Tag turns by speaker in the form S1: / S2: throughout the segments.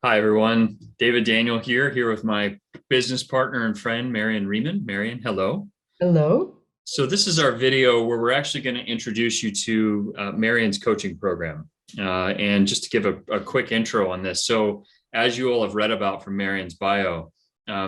S1: Hi, everyone. David Daniel here with my business partner and friend, Marion Riemann. Marion, hello.
S2: Hello.
S1: So this is our video where we're actually going to introduce you to Marion's coaching program. And just to give a quick intro on this. So as you all have read about from Marion's bio,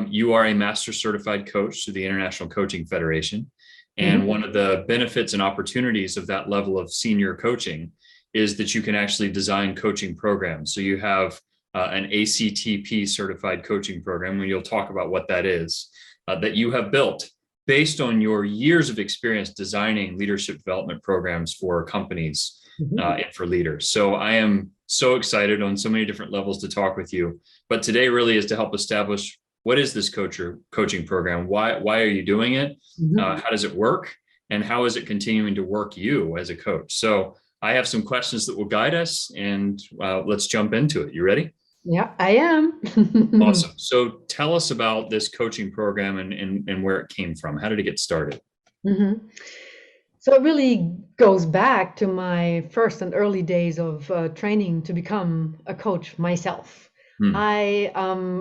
S1: you are a master certified coach through the International Coaching Federation. And
S2: Mhm.
S1: one of the benefits and opportunities of that level of senior coaching is that you can actually design coaching programs. So you have an ACTP certified coaching program, and you'll talk about what that is, that you have built based on your years of experience designing leadership development programs for companies
S2: Mhm.
S1: and for leaders. So I am so excited on so many different levels to talk with you. But today really is to help establish what is this coaching program? Why are you doing it?
S2: Mhm.
S1: How does it work? And how is it continuing to work you as a coach? So I have some questions that will guide us, and let's jump into it. You ready?
S2: Yeah, I am.
S1: Awesome. So tell us about this coaching program and where it came from. How did it get started?
S2: Mhm. So it really goes back to my first and early days of training to become a coach myself.
S1: Hmm.
S2: I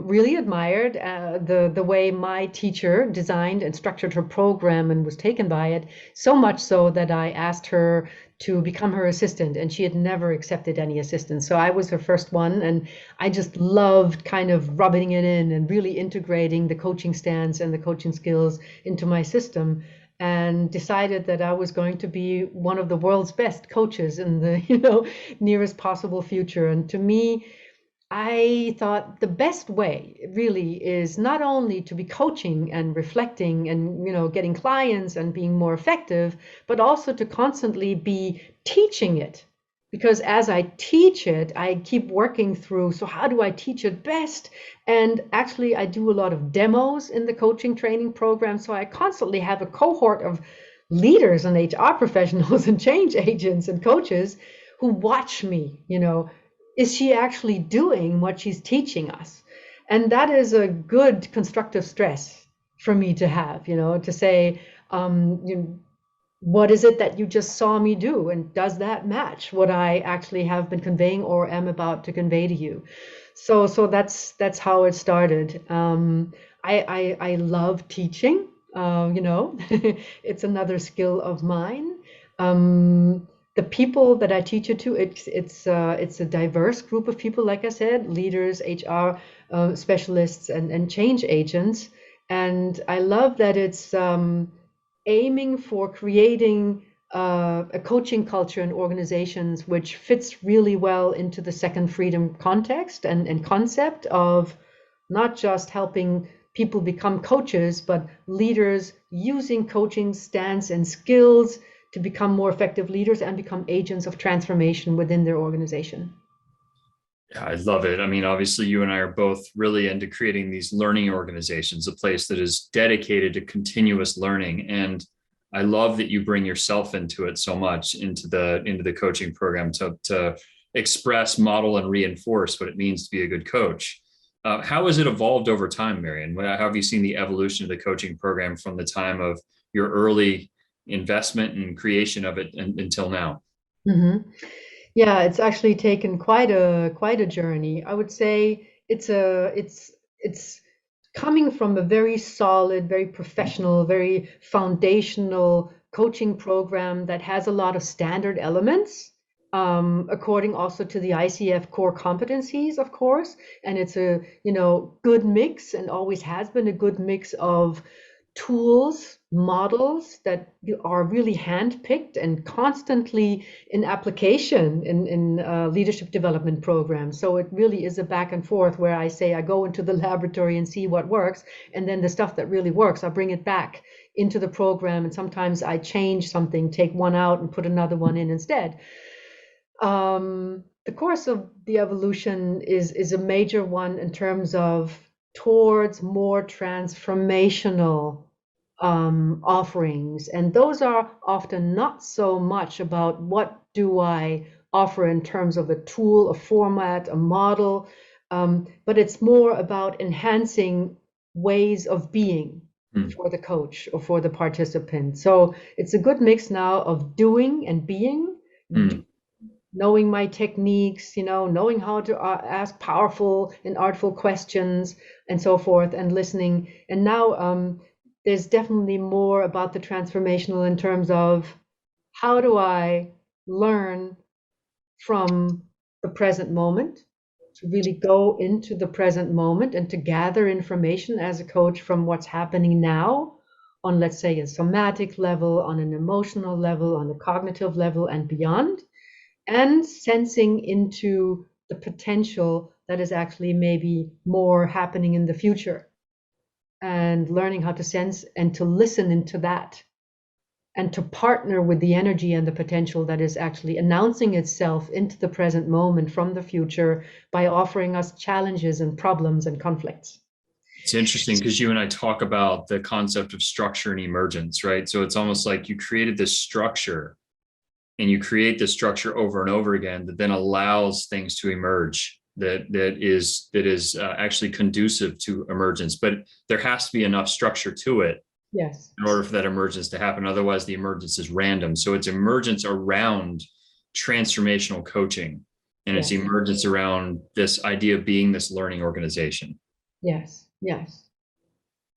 S2: really admired the way my teacher designed and structured her program and was taken by it, so much so that I asked her to become her assistant, and she had never accepted any assistance. So I was her first one, and I just loved kind of rubbing it in and really integrating the coaching stance and the coaching skills into my system, and decided that I was going to be one of the world's best coaches in the nearest possible future. And to me, I thought the best way really is not only to be coaching and reflecting and getting clients and being more effective, but also to constantly be teaching it. Because as I teach it, I keep working through, so how do I teach it best? And actually, I do a lot of demos in the coaching training program. So I constantly have a cohort of leaders and HR professionals and change agents and coaches who watch me, is she actually doing what she's teaching us? And that is a good constructive stress for me to have, to say, what is it that you just saw me do? And does that match what I actually have been conveying or am about to convey to you? So that's how it started. I love teaching. It's another skill of mine. The people that I teach it to, it's a diverse group of people, like I said, leaders, HR specialists, and change agents. And I love that it's aiming for creating a coaching culture in organizations which fits really well into the second freedom context and concept of not just helping people become coaches, but leaders using coaching stance and skills to become more effective leaders and become agents of transformation within their organization.
S1: Yeah, I love it. I mean, obviously, you and I are both really into creating these learning organizations, a place that is dedicated to continuous learning. And I love that you bring yourself into it so much into the coaching program to express, model, and reinforce what it means to be a good coach. How has it evolved over time, Marion? How have you seen the evolution of the coaching program from the time of your early investment and creation of it until now?
S2: Mhm. Yeah, it's actually taken quite a journey. I would say it's coming from a very solid, very professional, very foundational coaching program that has a lot of standard elements, according also to the ICF core competencies, of course. And it's a, good mix and always has been a good mix of tools, models that are really handpicked and constantly in application in leadership development programs. So it really is a back and forth where I say I go into the laboratory and see what works, and then the stuff that really works, I bring it back into the program, and sometimes I change something, take one out and put another one in instead. The course of the evolution is a major one in terms of towards more transformational offerings, and those are often not so much about what do I offer in terms of a tool, a format, a model, but it's more about enhancing ways of being
S1: Hmm.
S2: for the coach or for the participant. So it's a good mix now of doing and being,
S1: Hmm.
S2: knowing my techniques, knowing how to ask powerful and artful questions and so forth, and listening. And now there's definitely more about the transformational in terms of how do I learn from the present moment, to really go into the present moment and to gather information as a coach from what's happening now on, let's say, a somatic level, on an emotional level, on a cognitive level, and beyond, and sensing into the potential that is actually maybe more happening in the future, and learning how to sense and to listen into that, and to partner with the energy and the potential that is actually announcing itself into the present moment from the future by offering us challenges and problems and conflicts.
S1: It's interesting because you and I talk about the concept of structure and emergence, right? So it's almost like you created this structure and you create this structure over and over again that then allows things to emerge that is actually conducive to emergence. But there has to be enough structure to it
S2: Yes.
S1: in order for that emergence to happen. Otherwise, the emergence is random. So it's emergence around transformational coaching, and it's
S2: Yes.
S1: emergence around this idea of being this learning organization.
S2: Yes. Yes.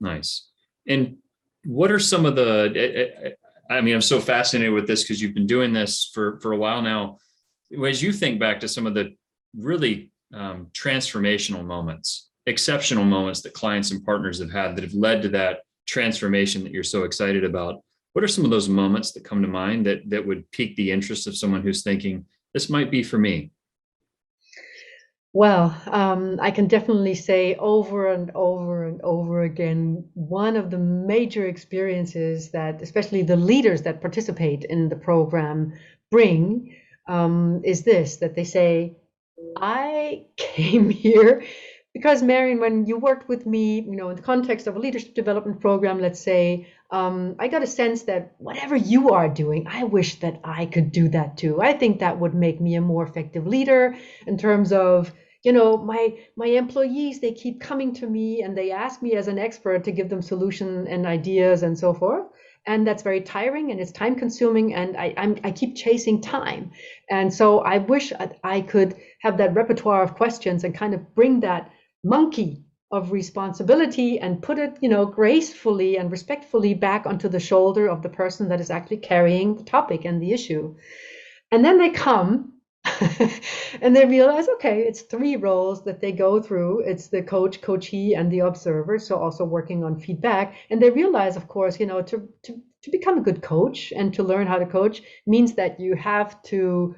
S1: Nice. And what are some of I mean, I'm so fascinated with this because you've been doing this for a while now. As you think back to some of the really transformational moments, exceptional moments that clients and partners have had that have led to that transformation that you're so excited about, what are some of those moments that come to mind that would pique the interest of someone who's thinking, this might be for me?
S2: Well, I can definitely say over and over and over again, one of the major experiences that especially the leaders that participate in the program bring is this, that they say, I came here because, Marion, when you worked with me, in the context of a leadership development program, let's say, I got a sense that whatever you are doing, I wish that I could do that too. I think that would make me a more effective leader in terms of, my employees, they keep coming to me and they ask me as an expert to give them solution and ideas and so forth. And that's very tiring and it's time consuming, and I keep chasing time. And so I wish I could have that repertoire of questions and kind of bring that monkey of responsibility and put it, gracefully and respectfully back onto the shoulder of the person that is actually carrying the topic and the issue. And then they come and they realize, okay, it's three roles that they go through. It's the coach, coachee, and the observer. So also working on feedback. And they realize, of course, to become a good coach and to learn how to coach means that you have to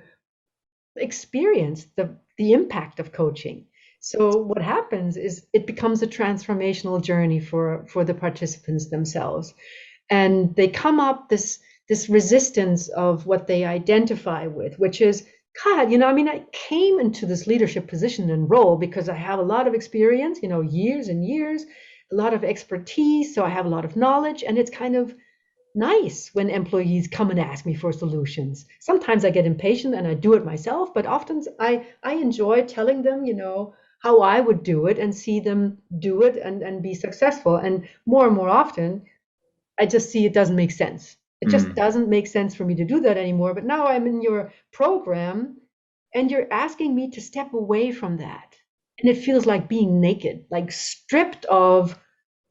S2: experience the impact of coaching. So what happens is it becomes a transformational journey for the participants themselves. And they come up this resistance of what they identify with, which is, God, I mean, I came into this leadership position and role because I have a lot of experience, years and years, a lot of expertise. So I have a lot of knowledge, and it's kind of nice when employees come and ask me for solutions. Sometimes I get impatient and I do it myself, but often I enjoy telling them, how I would do it and see them do it and be successful. And more often, I just see it doesn't make sense. It just
S1: Mm,
S2: doesn't make sense for me to do that anymore. But now I'm in your program and you're asking me to step away from that. And it feels like being naked, like stripped of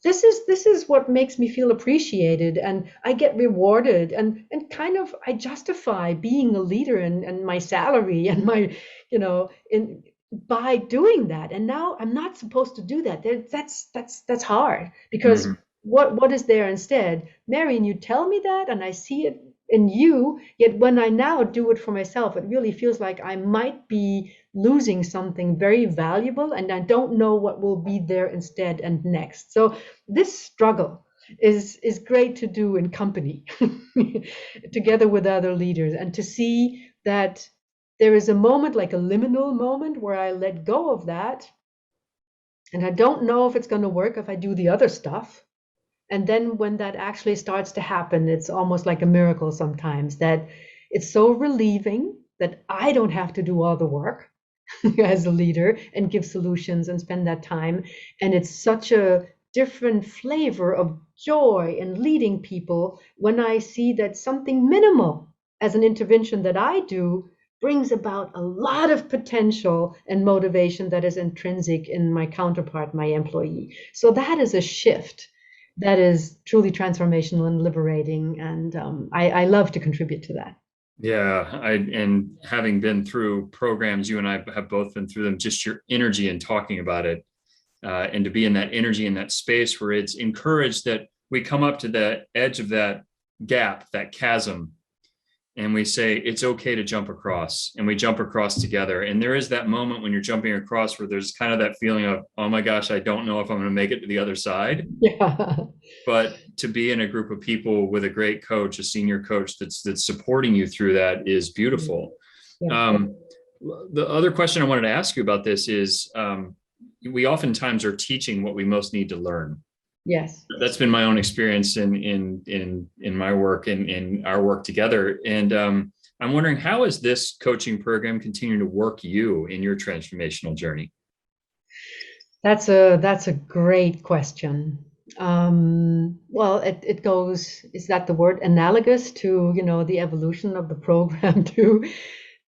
S2: this is what makes me feel appreciated, and I get rewarded, and kind of I justify being a leader and my salary and my, in by doing that. And now I'm not supposed to do that. That's hard, because
S1: mhm.
S2: what is there instead? Marion, you tell me that and I see it in you, yet when I now do it for myself, it really feels like I might be losing something very valuable, and I don't know what will be there instead and next. So this struggle is great to do in company together with other leaders, and to see that there is a moment, like a liminal moment, where I let go of that, and I don't know if it's going to work if I do the other stuff. And then when that actually starts to happen, it's almost like a miracle sometimes, that it's so relieving that I don't have to do all the work as a leader and give solutions and spend that time. And it's such a different flavor of joy in leading people when I see that something minimal as an intervention that I do brings about a lot of potential and motivation that is intrinsic in my counterpart, my employee. So that is a shift that is truly transformational and liberating. And I love to contribute to that.
S1: Yeah, and having been through programs, you and I have both been through them, just your energy in talking about it, and to be in that energy, in that space where it's encouraged that we come up to the edge of that gap, that chasm, and we say it's okay to jump across, and we jump across together. And there is that moment when you're jumping across where there's kind of that feeling of, oh my gosh, I don't know if I'm going to make it to the other side.
S2: Yeah.
S1: But to be in a group of people with a great coach, a senior coach that's supporting you through that is beautiful.
S2: Yeah.
S1: The other question I wanted to ask you about this is, we oftentimes are teaching what we most need to learn.
S2: Yes.
S1: That's been my own experience in my work and in our work together. And I'm wondering, how is this coaching program continuing to work you in your transformational journey?
S2: That's a great question. Well, it goes, is that the word, analogous to, the evolution of the program too?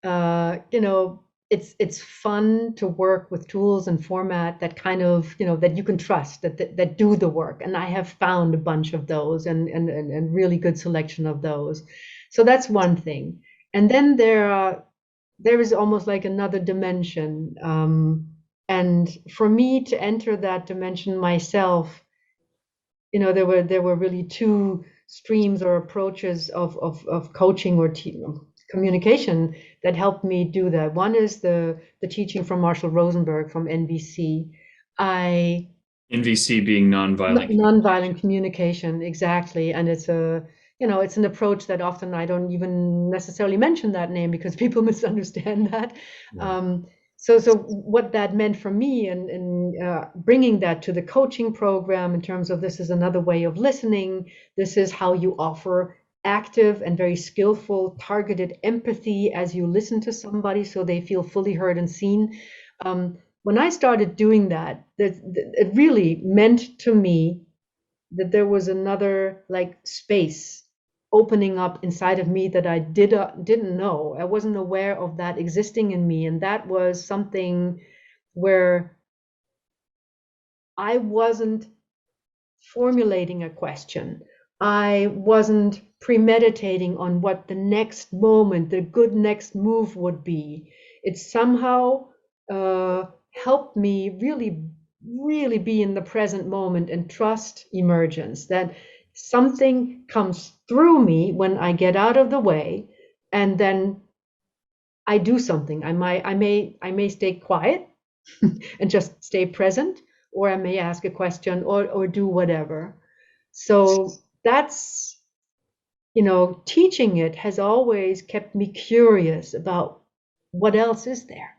S2: You know, it's fun to work with tools and format that kind of, that you can trust, that do the work. And I have found a bunch of those and really good selection of those. So that's one thing. And then there is almost like another dimension. And for me to enter that dimension myself, there were really two streams or approaches of coaching or communication that helped me do that. One is the teaching from Marshall Rosenberg from NVC. I
S1: NVC being nonviolent.
S2: Nonviolent communication, exactly. And it's an approach that often I don't even necessarily mention that name because people misunderstand that.
S1: Yeah.
S2: So what that meant for me and bringing that to the coaching program in terms of this is another way of listening. This is how you offer active and very skillful targeted empathy as you listen to somebody so they feel fully heard and seen. When I started doing that, it really meant to me that there was another like space opening up inside of me that I didn't know. I wasn't aware of that existing in me, and that was something where I wasn't formulating a question. I wasn't premeditating on what the next moment, the good next move would be. It somehow helped me really, really be in the present moment and trust emergence, that something comes through me when I get out of the way, and then I do something. I may stay quiet and just stay present, or I may ask a question or do whatever. So that's, teaching it has always kept me curious about what else is there.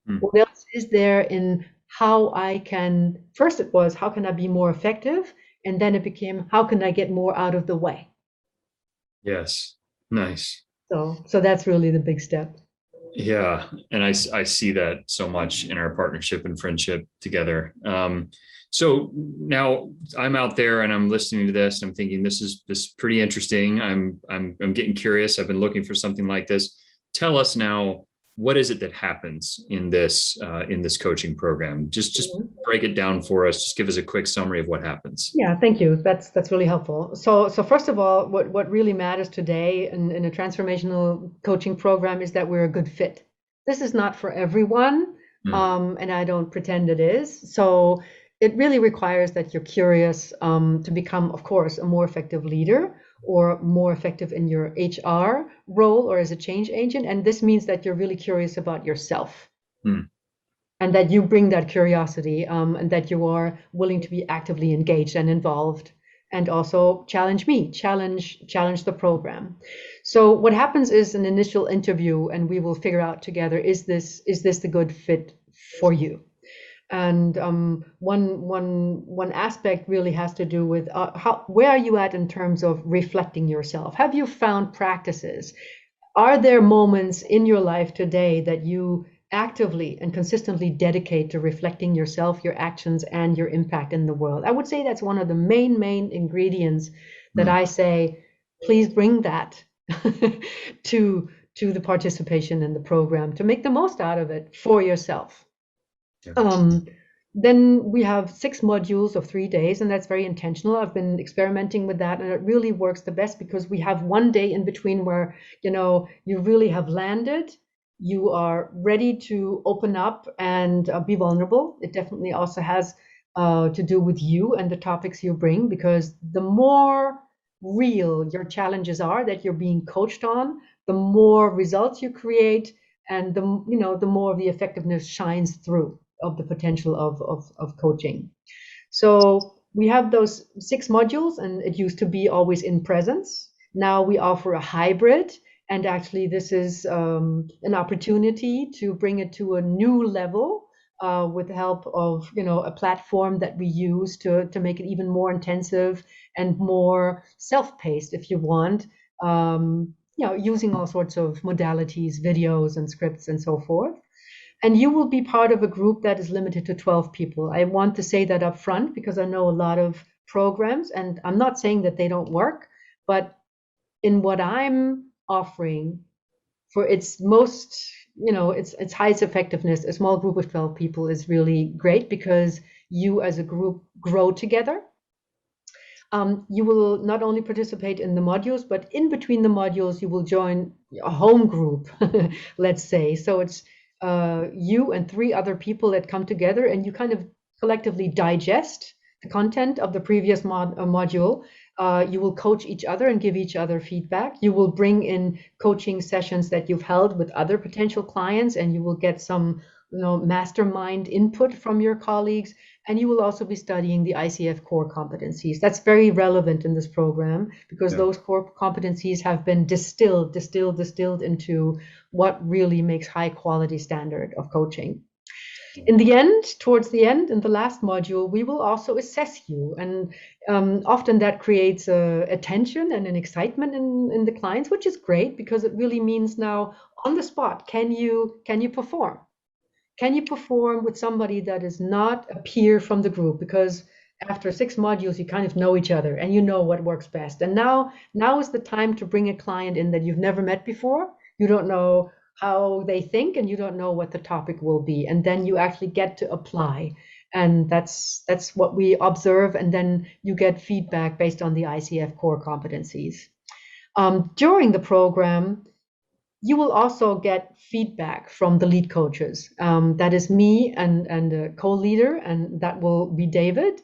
S1: Hmm.
S2: What else is there in how I can, first it was, how can I be more effective? And then it became, how can I get more out of the way?
S1: Yes. Nice.
S2: So that's really the big step.
S1: Yeah, and I see that so much in our partnership and friendship together. So now I'm out there and I'm listening to this and I'm thinking this is pretty interesting. I'm getting curious. I've been looking for something like this. Tell us now, what is it that happens in this coaching program? Just
S2: Mhm.
S1: break it down for us. Just give us a quick summary of what happens.
S2: Yeah, thank you. That's really helpful. So first of all, what really matters today in a transformational coaching program is that we're a good fit. This is not for everyone,
S1: Hmm.
S2: and I don't pretend it is. So it really requires that you're curious to become, of course, a more effective leader or more effective in your HR role or as a change agent. And this means that you're really curious about yourself
S1: Hmm.
S2: and that you bring that curiosity and that you are willing to be actively engaged and involved and also challenge the program. So what happens is an initial interview and we will figure out together, is this the good fit for you? And one aspect really has to do with where are you at in terms of reflecting yourself? Have you found practices? Are there moments in your life today that you actively and consistently dedicate to reflecting yourself, your actions, and your impact in the world? I would say that's one of the main ingredients that
S1: Hmm.
S2: I say, please bring that to to the participation in the program to make the most out of it for yourself.
S1: Yeah.
S2: Then we have 6 modules of 3 days, and that's very intentional. I've been experimenting with that, and it really works the best because we have one day in between where, you really have landed, you are ready to open up and be vulnerable. It definitely also has to do with you and the topics you bring, because the more real your challenges are that you're being coached on, the more results you create, and the more the effectiveness shines through of the potential of coaching. So we have those 6 modules, and it used to be always in presence. Now we offer a hybrid, and actually this is an opportunity to bring it to a new level with the help of a platform that we use to make it even more intensive and more self-paced, if you want. Using all sorts of modalities, videos and scripts and so forth. And you will be part of a group that is limited to 12 people. I want to say that up front because I know a lot of programs, and I'm not saying that they don't work, but in what I'm offering, for its most, its highest effectiveness, a small group of 12 people is really great because you as a group grow together. You will not only participate in the modules, but in between the modules, you will join a home group, let's say. So it's you and 3 other people that come together, and you kind of collectively digest the content of the previous module. You will coach each other and give each other feedback. You will bring in coaching sessions that you've held with other potential clients, and you will get some mastermind input from your colleagues. And you will also be studying the ICF core competencies. That's very relevant in this program because those core competencies have been distilled into what really makes high quality standard of coaching. In the end, towards the end, in the last module, we will also assess you. And often that creates a tension and an excitement in the clients, which is great because it really means now on the spot, can you perform? Can you perform with somebody that is not a peer from the group? Because after 6 modules, you kind of know each other and you know what works best. And now is the time to bring a client in that you've never met before. You don't know how they think and you don't know what the topic will be. And then you actually get to apply. And that's what we observe. And then you get feedback based on the ICF core competencies. During the program, you will also get feedback from the lead coaches. That is me and a co-leader, and that will be David.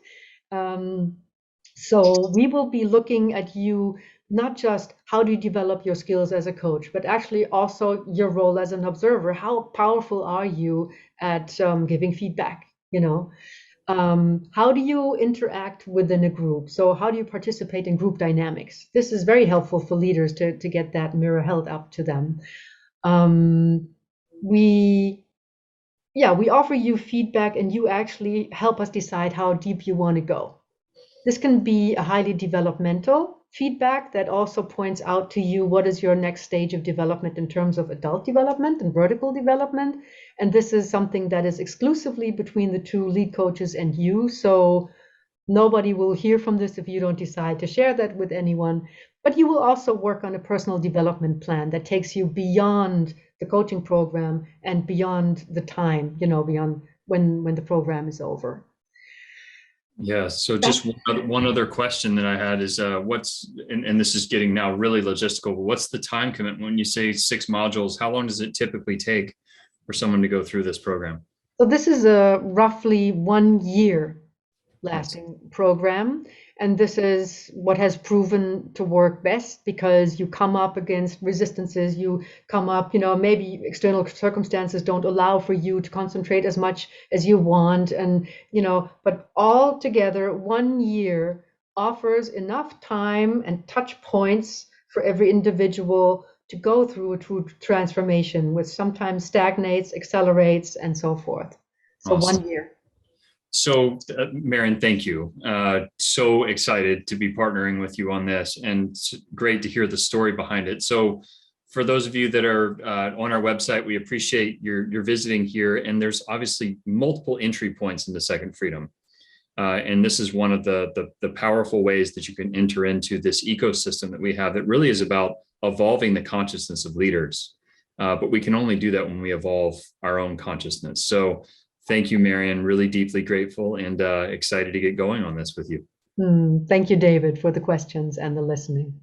S2: So we will be looking at you, not just how do you develop your skills as a coach, but actually also your role as an observer. How powerful are you at giving feedback? How do you interact within a group? So how do you participate in group dynamics? This is very helpful for leaders to get that mirror held up to them. We offer you feedback and you actually help us decide how deep you want to go. This can be a highly developmental feedback that also points out to you what is your next stage of development in terms of adult development and vertical development. And this is something that is exclusively between the 2 lead coaches and you. So nobody will hear from this if you don't decide to share that with anyone. But you will also work on a personal development plan that takes you beyond the coaching program and beyond the time, beyond when the program is over.
S1: Yeah. So just one other question that I had is and this is getting now really logistical, but what's the time commitment when you say 6 modules? How long does it typically take for someone to go through this program?
S2: So this is a roughly 1 year lasting program. And this is what has proven to work best because you come up against resistances, you come up, maybe external circumstances don't allow for you to concentrate as much as you want. And, but all together, 1 year offers enough time and touch points for every individual to go through a true transformation, which sometimes stagnates, accelerates, and so forth. So awesome. 1 year.
S1: So, Marion, thank you. So excited to be partnering with you on this, and great to hear the story behind it. So, for those of you that are on our website, we appreciate your visiting here. And there's obviously multiple entry points into Second Freedom, and this is one of the powerful ways that you can enter into this ecosystem that we have. That really is about evolving the consciousness of leaders. but we can only do that when we evolve our own consciousness. So thank you, Marian. Really deeply grateful and excited to get going on this with you.
S2: Thank you, David, for the questions and the listening.